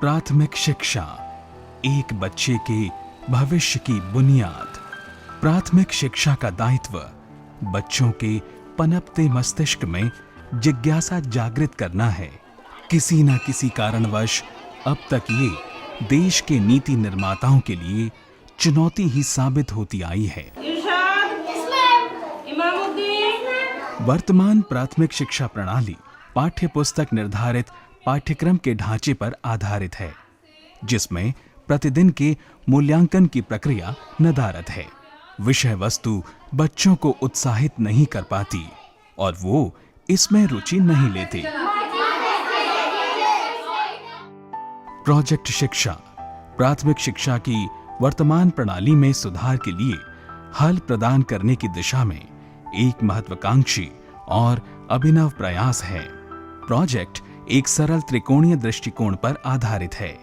प्राथमिक शिक्षा, एक बच्चे के भविष्य की बुनियाद। प्राथमिक शिक्षा का दायित्व बच्चों के पनपते मस्तिष्क में जिज्ञासा जागृत करना है। किसी न किसी कारणवश अब तक ये देश के नीति निर्माताओं के लिए चुनौती ही साबित होती आई है। वर्तमान प्राथमिक शिक्षा प्रणाली पाठ्य पुस्तक निर्धारित पाठ्यक्रम के ढांचे पर आधारित है, जिसमें प्रतिदिन के मूल्यांकन की प्रक्रिया नदारद है। विषय वस्तु बच्चों को उत्साहित नहीं कर पाती और वो इसमें रुचि नहीं लेते। प्रोजेक्ट शिक्षा प्राथमिक शिक्षा की वर्तमान प्रणाली में सुधार के लिए हल प्रदान करने की दिशा में एक महत्वाकांक्षी और अभिनव प्रयास है। प्रोजेक्ट एक सरल त्रिकोणीय दृष्टिकोण पर आधारित है।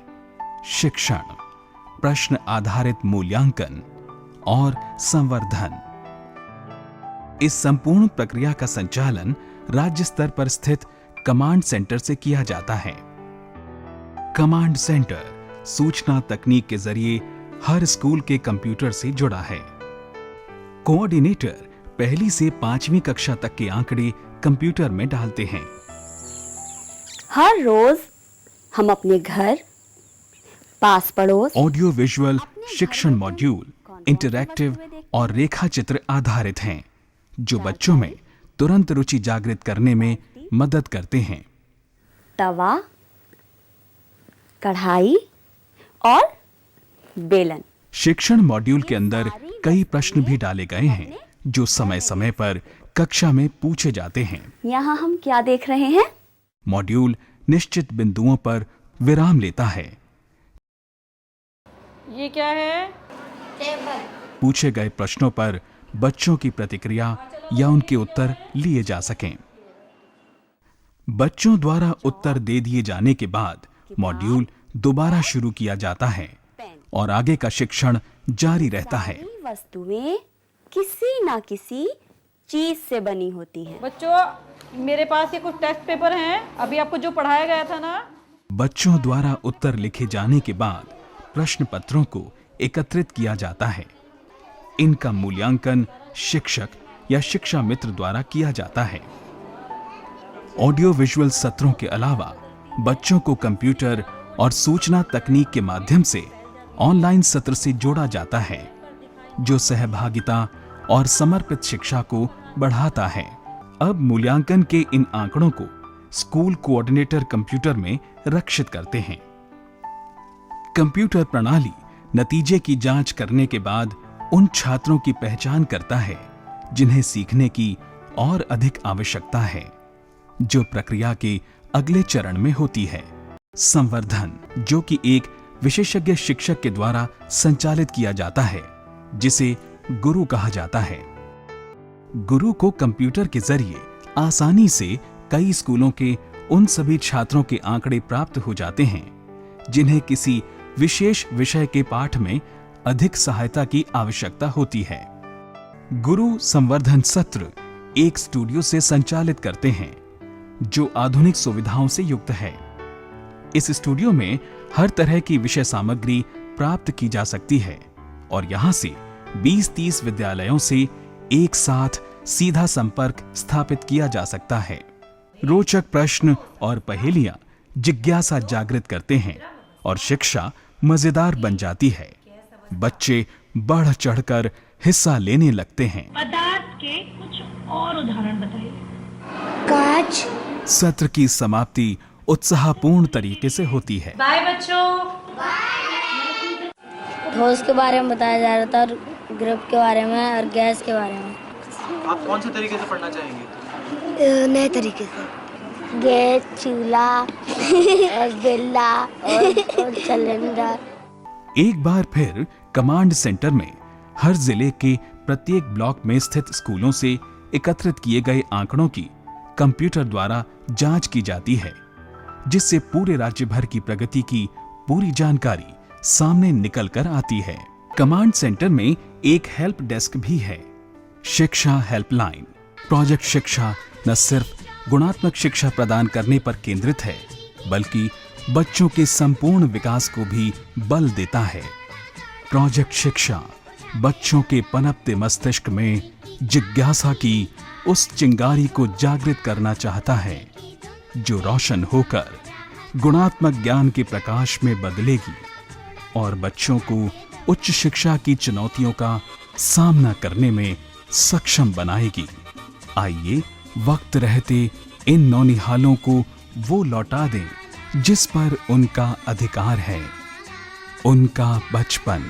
शिक्षण, प्रश्न आधारित मूल्यांकन और संवर्धन। इस संपूर्ण प्रक्रिया का संचालन राज्य स्तर पर स्थित कमांड सेंटर से किया जाता है। कमांड सेंटर सूचना तकनीक के जरिए हर स्कूल के कंप्यूटर से जुड़ा है। कोऑर्डिनेटर पहली से 5वीं कक्षा तक के आंकड़े कंप्यूटर में डालते हैं। हर रोज हम अपने घर, पास पड़ोस, ऑडियो विजुअल शिक्षण मॉड्यूल इंटरैक्टिव और रेखा चित्र आधारित हैं, जो बच्चों में तुरंत रुचि जागृत करने में मदद करते हैं। तवा, कढ़ाई और बेलन। शिक्षण मॉड्यूल के अंदर कई प्रश्न भी डाले गए हैं, जो समय समय पर कक्षा में पूछे जाते हैं। यहाँ हम क्या देख रहे हैं? मॉड्यूल निश्चित बिंदुओं पर विराम लेता है। ये क्या है? टेबल। पूछे गए प्रश्नों पर बच्चों की प्रतिक्रिया या उनके उत्तर लिए जा सकें। बच्चों द्वारा उत्तर दे दिए जाने के बाद मॉड्यूल दोबारा शुरू किया जाता है और आगे का शिक्षण जारी रहता है। वस्तुएं किसी ना किसी चीज से बनी होती हैं। बच्चों, मेरे पास ये कुछ टेस्ट पेपर हैं, अभी आपको जो पढ़ाया गया था ना। बच्चों द्वारा उत्तर लिखे जाने के बाद प्रश्न पत्रों को एकत्रित किया जाता है। इनका मूल्यांकन शिक्षक या शिक्षा मित्र द्वारा किया जाता है। ऑडियो विजुअल सत्रों के अलावा बच्चों को कंप्यूटर और सूचना तकनीक के माध्यम से ऑनलाइन सत्र से जोड़ा जाता है, जो सहभागिता और समर्पित शिक्षा को बढ़ाता है। अब मूल्यांकन के इन आंकड़ों को स्कूल कोऑर्डिनेटर कंप्यूटर में रक्षित करते हैं। कंप्यूटर प्रणाली नतीजे की जांच करने के बाद उन छात्रों की पहचान करता है जिन्हें सीखने की और अधिक आवश्यकता है, जो प्रक्रिया के अगले चरण में होती है। संवर्धन, जो कि एक विशेषज्ञ शिक्षक के द्वारा संचालित किया जाता है, जिसे गुरु कहा जाता है। गुरु को कंप्यूटर के जरिए आसानी से कई स्कूलों के उन सभी छात्रों के आंकड़े प्राप्त हो जाते हैं जिन्हें किसी विशेष विषय के पाठ में अधिक सहायता की आवश्यकता होती है। गुरु संवर्धन सत्र एक स्टूडियो से संचालित करते हैं, जो आधुनिक सुविधाओं से युक्त है। इस स्टूडियो में हर तरह की विषय सामग्री प्राप्त की जा सकती है और यहां से 20-30 विद्यालयों से एक साथ सीधा संपर्क स्थापित किया जा सकता है। रोचक प्रश्न और पहेलियां जिज्ञासा जागृत करते हैं और शिक्षा मजेदार बन जाती है। बच्चे बढ़ चढ़कर हिस्सा लेने लगते हैं। पदार्थ के कुछ और उदाहरण बताइए। कांच। सत्र की समाप्ति उत्साहपूर्ण तरीके से होती है। बाय बच्चों। ठोस के बारे में बताया जा रहा था और ग्रुप के बारे में और गैस के बारे में। आप कौन से तरीके से पढ़ना चाहेंगे? नए तरीके से। गैस, चूल्हा और बिल्ला और सिलेंडर। एक बार फिर कमांड सेंटर में हर जिले के प्रत्येक ब्लॉक में स्थित स्कूलों से एकत्रित किए गए आंकड़ों की कंप्यूटर द्वारा जांच की जाती है, जिससे पूरे राज्य भर की प्रगति की पूरी जानकारी सामने निकल कर आती है। कमांड सेंटर में एक हेल्प डेस्क भी है, शिक्षा हेल्पलाइन। प्रोजेक्ट शिक्षा न सिर्फ गुणात्मक शिक्षा प्रदान करने पर केंद्रित है, बल्कि बच्चों के संपूर्ण विकास को भी बल देता है। प्रोजेक्ट शिक्षा बच्चों के पनपते मस्तिष्क में जिज्ञासा की उस चिंगारी को जागृत करना चाहता है जो रोशन होकर गुणात्मक ज्ञान के प्रकाश में बदलेगी और बच्चों को उच्च शिक्षा की चुनौतियों का सामना करने में सक्षम बनाएगी। आइए वक्त रहते इन नौनिहालों को वो लौटा दें जिस पर उनका अधिकार है, उनका बचपन।